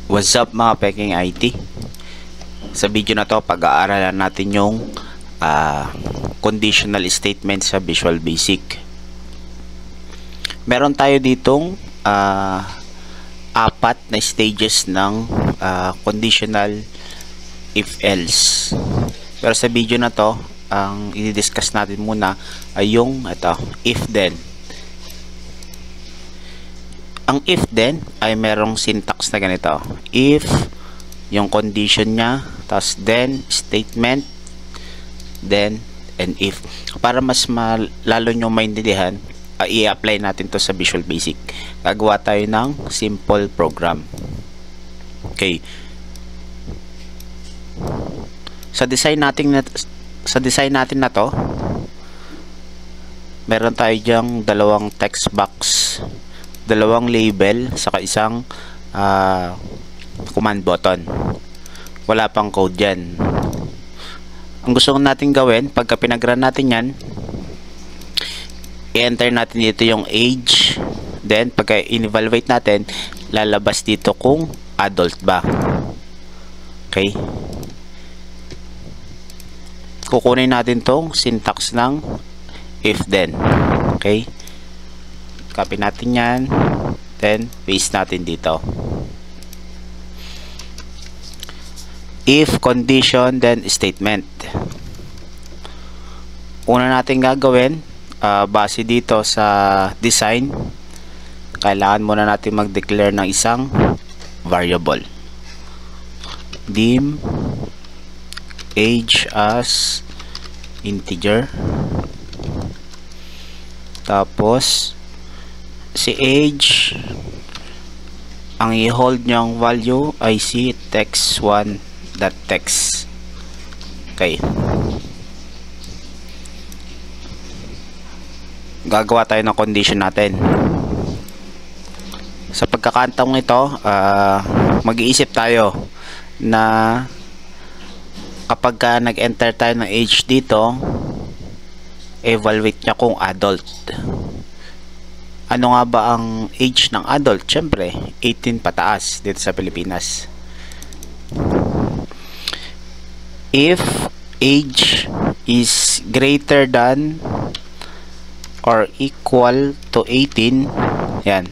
What's up mga peking IT? Sa video na to, pag-aaralan natin yung conditional statement sa Visual Basic. Meron tayo ditong apat na stages ng conditional if-else. Pero sa video na to, ang i-discuss natin muna ay yung if-then. Ang if-then ay merong syntax na ganito. If, yung condition niya, tapos then, statement, then, and if. Para mas lalo nyo maintindihan, i-apply natin to sa Visual Basic. Gagawa tayo ng simple program. Okay. Sa design natin na to, meron tayo dyang dalawang text box, dalawang label, saka isang command button. Wala pang code dyan. Ang gusto natin gawin, pagka pinag-run natin yan, i-enter natin dito yung age, then pagka in-evaluate natin, lalabas dito kung adult ba. Okay? Kukunin natin tong syntax ng if then. Okay? Copy natin yan, then paste natin dito. If condition, then statement. Una natin gagawin, base dito sa design, kailangan muna natin mag-declare ng isang variable. Dim age as integer. Tapos si age, ang i-hold niyang value ay si text1.text. Okay. Gagawa tayo ng condition natin. Sa pagkakataong ito, mag-iisip tayo na kapag nag-enter tayo ng age dito, evaluate niya kung adult. Ano nga ba ang age ng adult? Siyempre, 18 pataas dito sa Pilipinas. If age is greater than or equal to 18, yan.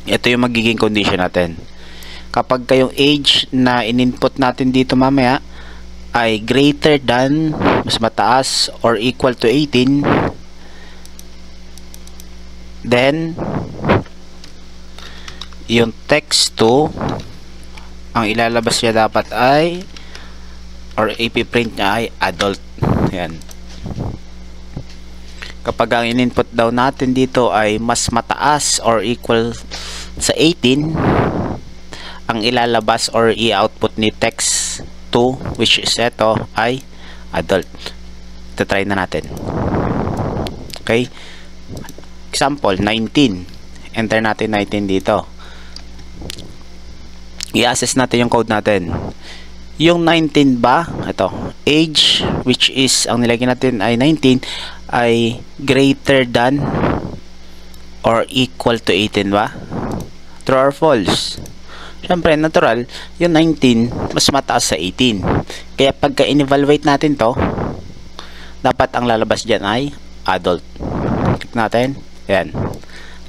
Ito yung magiging condition natin. Kapag yung age na in-input natin dito mamaya ay greater than, mas mataas or equal to 18, then yung text2, ang ilalabas niya dapat ay, or ipiprint niya ay adult. Yan. Kapag ang in-input daw natin dito ay mas mataas or equal sa 18, ang ilalabas or i-output ni text2, which is ito, ay adult. Ito try na natin. Okay. Example, 19. Enter natin 19 dito. I-access natin yung code natin. Yung 19 ba, ito, age, which is, ang nilagay natin ay 19, ay greater than or equal to 18 ba? True or false? Siyempre, natural, yung 19, mas mataas sa 18. Kaya pagka in-evaluate natin to, dapat ang lalabas dyan ay adult. Click natin. Yan.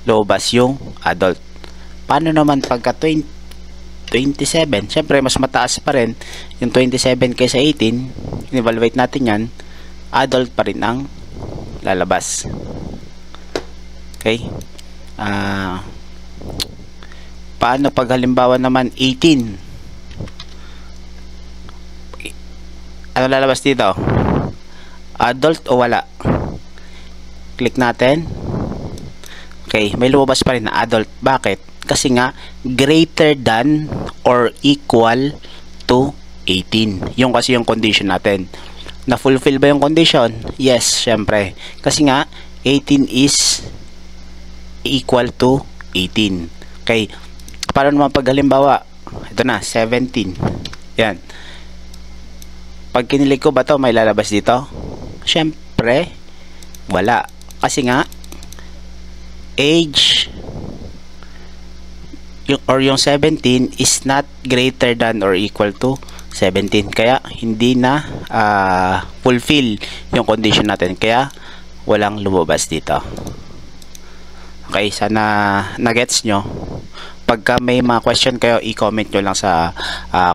Lobas yung adult. Paano naman pagka 27? Siyempre, mas mataas pa rin yung 27 kaysa 18. In-evaluate natin yan. Adult pa rin ang lalabas. Okay? Paano pag halimbawa naman 18? Ano lalabas dito? Adult o wala? Click natin. Okay, may lumabas pa rin na adult. Bakit? Kasi nga, greater than or equal to 18. Yung kasi yung condition natin. Na-fulfill ba yung condition? Yes, syempre. Kasi nga, 18 is equal to 18. Okay, para naman pag halimbawa, ito na, 17. Yan. Pag kinilig ko ba to, may lalabas dito? Syempre, wala. Kasi nga, age yung 17 is not greater than or equal to 17, kaya hindi na fulfill yung condition natin, kaya walang lumabas dito. Okay, sana na-gets nyo. Pagka may mga question kayo, i-comment nyo lang sa